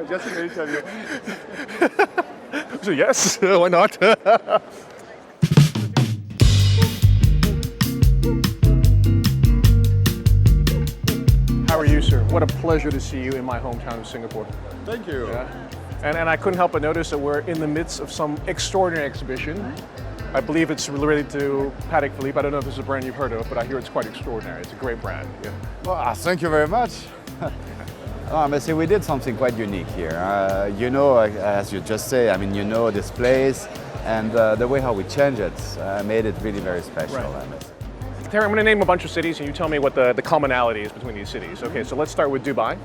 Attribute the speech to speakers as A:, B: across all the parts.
A: Just an interview.
B: So yes, why not? How are you, sir? What a pleasure to see you in my hometown of Singapore.
A: Thank you.
B: Yeah. And I couldn't help but notice that we're in the midst of some extraordinary exhibition. I believe it's related to Patek Philippe. I don't know if it's a brand you've heard of, but I hear it's quite extraordinary. It's a great brand. Yeah.
A: Well, thank you very much. I must say we did something quite unique here. You know, as you just say, I mean, you know this place, and the way how we change it made it really very special.
B: Right.
A: I must say.
B: Terry, I'm going to name a bunch of cities, and you tell me what the commonality is between these cities. Okay, so let's start with Dubai,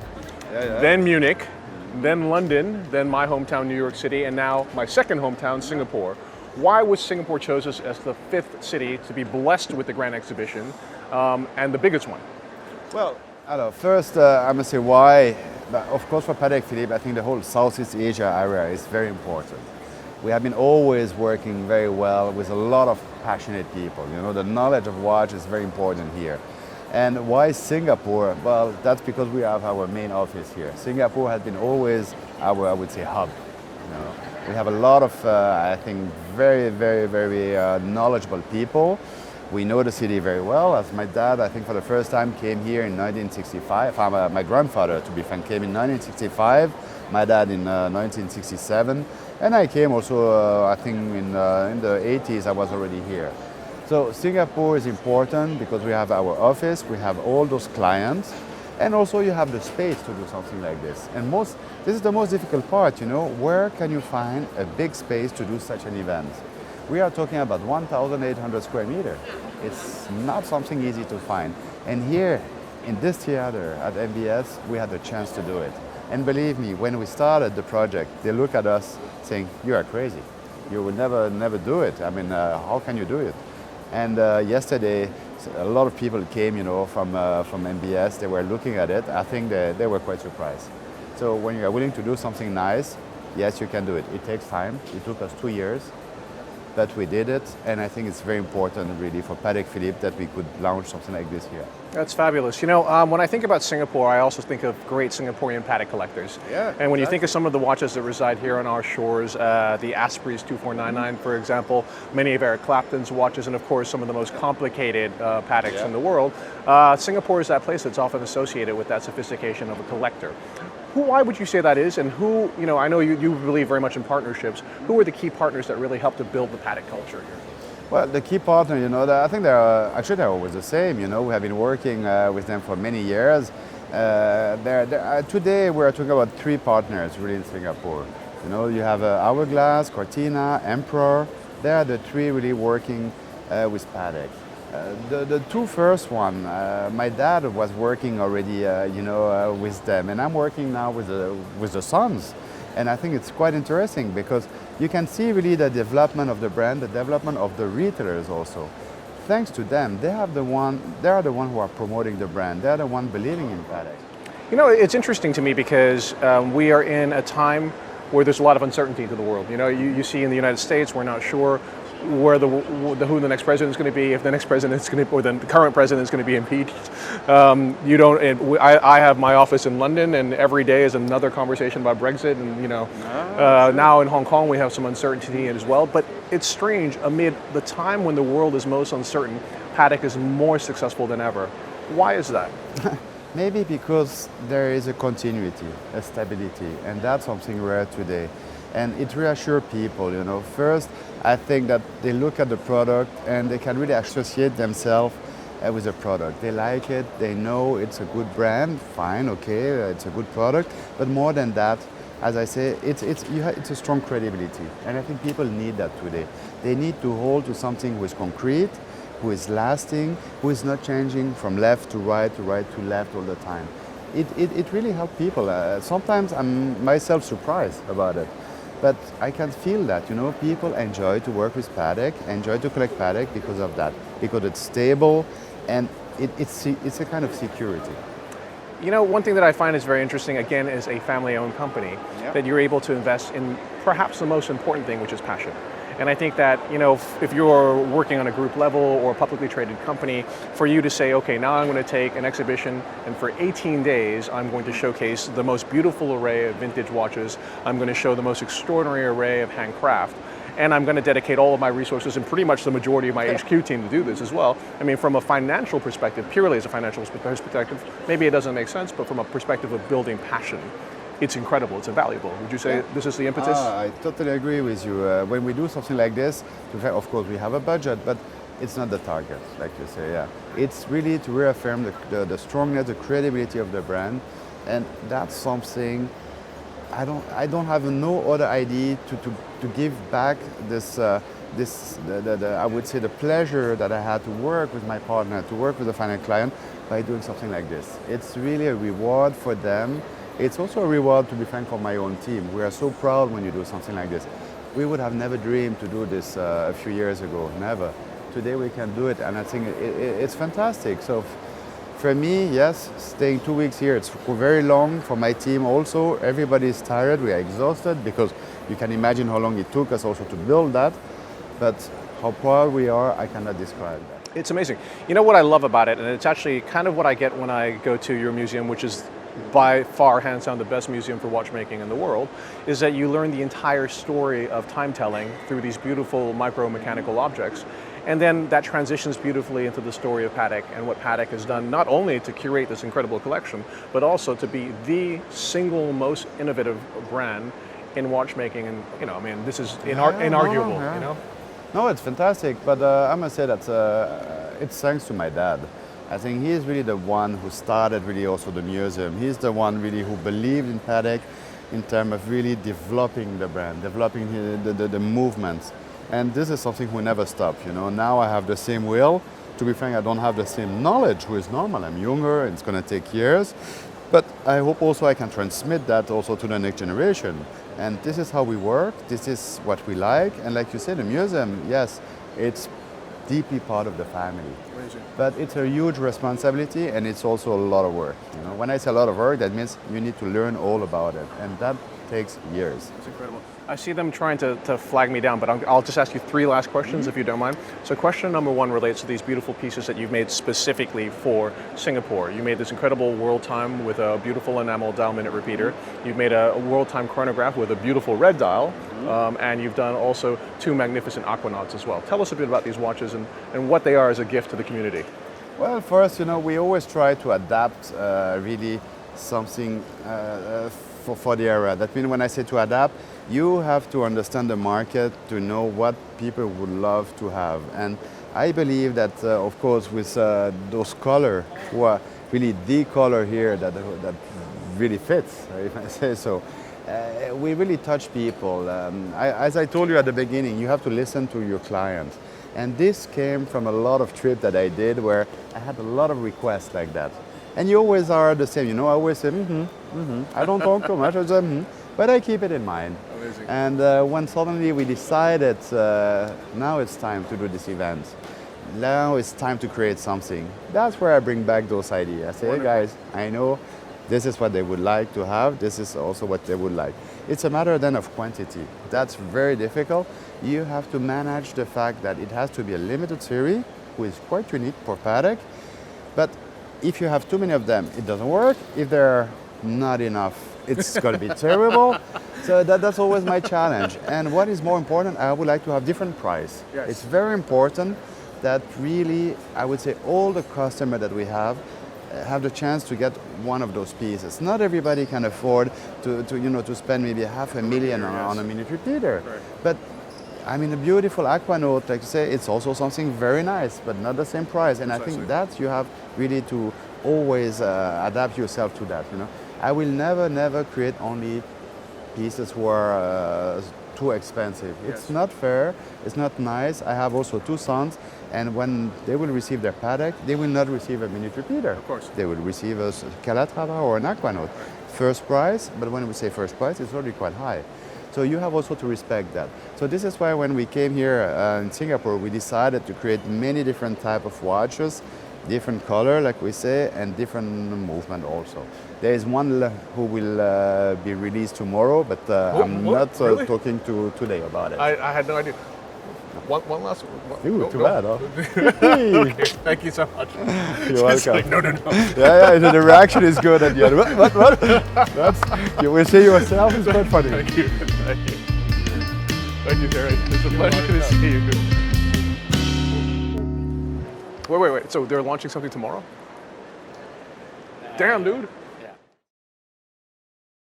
B: then Munich, then London, then my hometown, New York City, and now my second hometown, Singapore. Why was Singapore chosen as the fifth city to be blessed with the Grand Exhibition and the biggest one?
A: Well, first I must say why. But of course, for Patek Philippe, I think the whole Southeast Asia area is very important. We have been always working very well with a lot of passionate people. You know, the knowledge of watch is very important here. And why Singapore? Well, that's because we have our main office here. Singapore has been always our, I would say, hub. You know, we have a lot of, I think, very knowledgeable people. We know the city very well. As my dad, I think, for the first time came here in 1965. My grandfather, to be frank, came in 1965. My dad in 1967, and I came also, I think, in the 80s. I was already here. So Singapore is important because we have our office, we have all those clients, and also you have the space to do something like this. And this is the most difficult part, you know, where can you find a big space to do such an event? We are talking about 1,800 square meters. It's not something easy to find. And here, in this theater at MBS, we had the chance to do it. And believe me, when we started the project, they look at us saying, "You are crazy. You will never do it. I mean, how can you do it?" And yesterday, a lot of people came, you know, from MBS. They were looking at it. I think they were quite surprised. So when you are willing to do something nice, yes, you can do it. It takes time. It took us 2 years, but we did it. And I think it's very important, really, for Patek Philippe that we could launch something like this here.
B: That's fabulous. You know, when I think about Singapore, I also think of great Singaporean Patek collectors.
A: Yeah,
B: and when you think of some of the watches that reside here on our shores, the Asprey's 2499, for example, many of Eric Clapton's watches, and of course some of the most complicated Pateks in the world, Singapore is that place that's often associated with that sophistication of a collector. Why would you say that is, and who, you know, I know you believe very much in partnerships, who are the key partners that really help to build the Patek culture here?
A: Well, the key partner, you know, I think they're always the same. You know, we have been working with them for many years. Today we're talking about 3 partners really in Singapore. You know, you have Hourglass, Cortina, Emperor. They are the 3 really working with Patek. The 2 first one, my dad was working already, you know, with them, and I'm working now with the sons. And I think it's quite interesting because you can see really the development of the brand, the development of the retailers also. Thanks to them, they are the one who are promoting the brand. They are the one believing in Patek.
B: You know, it's interesting to me because we are in a time where there's a lot of uncertainty to the world. You know, you see in the United States, we're not sure who the next president is going to be, if the next president is going to, or the current president is going to be impeached. I have my office in London, and every day is another conversation about Brexit. And you know, now in Hong Kong we have some uncertainty as well. But it's strange, amid the time when the world is most uncertain, Patek is more successful than ever. Why is that?
A: Maybe because there is a continuity, a stability, and that's something rare today. And it reassures people, you know. First, I think that they look at the product and they can really associate themselves with the product. They like it, they know it's a good brand, fine, okay, it's a good product. But more than that, as I say, it's a strong credibility. And I think people need that today. They need to hold to something who is concrete, who is lasting, who is not changing from left to right to left all the time. It really helps people. Sometimes I'm myself surprised about it. But I can feel that, you know, people enjoy to work with Patek, enjoy to collect Patek because of that, because it's stable and it's a kind of security.
B: You know, one thing that I find is very interesting, again, is a family-owned company, that you're able to invest in perhaps the most important thing, which is passion. And I think that, if you're working on a group level or a publicly traded company, for you to say, okay, now I'm going to take an exhibition and for 18 days, I'm going to showcase the most beautiful array of vintage watches. I'm going to show the most extraordinary array of handcraft. And I'm going to dedicate all of my resources and pretty much the majority of my HQ team to do this as well. I mean, from a financial perspective, purely as a financial perspective, maybe it doesn't make sense, but from a perspective of building passion, it's incredible, it's invaluable. Would you say this is the impetus?
A: I totally agree with you. When we do something like this, of course we have a budget, but it's not the target, like you say, yeah. It's really to reaffirm the strongness, the credibility of the brand, and that's something I don't have no other idea to give back this I would say the pleasure that I had to work with my partner, to work with a final client by doing something like this. It's really a reward for them. It's also a reward, to be frank, for my own team. We are so proud when you do something like this. We would have never dreamed to do this a few years ago, never. Today we can do it, and I think it's fantastic. So for me, yes, staying 2 weeks here, it's very long. For my team also, everybody is tired, we are exhausted, because you can imagine how long it took us also to build that. But how proud we are, I cannot describe that.
B: It's amazing. You know what I love about it, and it's actually kind of what I get when I go to your museum, which is by far, hands down, the best museum for watchmaking in the world, is that you learn the entire story of time telling through these beautiful micro-mechanical objects. And then that transitions beautifully into the story of Patek and what Patek has done, not only to curate this incredible collection, but also to be the single most innovative brand in watchmaking. And, I mean, this is inarguable,
A: No, it's fantastic, but I must say that it's thanks to my dad. I think he is really the one who started really also the museum. He's the one really who believed in Patek in terms of really developing the brand, developing the movements. And this is something who never stopped, Now I have the same will. To be frank, I don't have the same knowledge, which is normal. I'm younger, and it's going to take years. But I hope also I can transmit that also to the next generation. And this is how we work. This is what we like. And like you said, the museum, yes, it's deeply part of the family.
B: Amazing.
A: But it's a huge responsibility, and it's also a lot of work. When I say a lot of work, that means you need to learn all about it. And that takes years.
B: It's incredible. I see them trying to flag me down, but I'll just ask you 3 last questions if you don't mind. So question number 1 relates to these beautiful pieces that you've made specifically for Singapore. You made this incredible world time with a beautiful enamel dial minute repeater. You've made a world time chronograph with a beautiful red dial, and you've done also 2 magnificent aquanauts as well. Tell us a bit about these watches and what they are as a gift to the community.
A: Well, first, we always try to adapt really something for the era. That means when I say to adapt, you have to understand the market to know what people would love to have. And I believe that, of course, with those color, who are really the color here that really fits, if I say so, we really touch people. As I told you at the beginning, you have to listen to your client. And this came from a lot of trips that I did where I had a lot of requests like that. And you always are the same, I always say, I don't talk too much, I say, but I keep it in mind.
B: Amazing.
A: And when suddenly we decided, now it's time to do this event, now it's time to create something, that's where I bring back those ideas. I say, hey guys, I know this is what they would like to have, this is also what they would like. It's a matter then of quantity. That's very difficult. You have to manage the fact that it has to be a limited series, which is quite unique for Patek, but if you have too many of them, it doesn't work. If there are not enough, it's going to be terrible. So that's always my challenge. And what is more important, I would like to have different price.
B: Yes.
A: It's very important that really, I would say, all the customers that we have the chance to get one of those pieces. Not everybody can afford to spend maybe $500,000 on a minute repeater.
B: Right.
A: But I mean, a beautiful aquanaut, like you say, it's also something very nice, but not the same price. And
B: Precisely.
A: I think that you have really to always adapt yourself to that. I will never create only pieces who are too expensive.
B: Yes.
A: It's not fair. It's not nice. I have also 2 sons, and when they will receive their Patek, they will not receive a minute repeater.
B: Of course.
A: They will receive a Calatrava or an aquanaut. First price, but when we say first price, it's already quite high. So you have also to respect that. So this is why when we came here in Singapore, we decided to create many different type of watches, different color, like we say, and different movement also. There is one who will be released tomorrow, but I'm not
B: really?
A: talking to today about it.
B: I had no idea. One last one.
A: Ooh, too bad, huh?
B: Okay, thank you so much.
A: You're
B: Just
A: welcome.
B: like, no.
A: Yeah, the reaction is good at the end. What? You will see yourself, it's quite funny.
B: Thank you. Thank you, Thierry. It's a pleasure to see you. Wait. So they're launching something tomorrow? Damn, dude.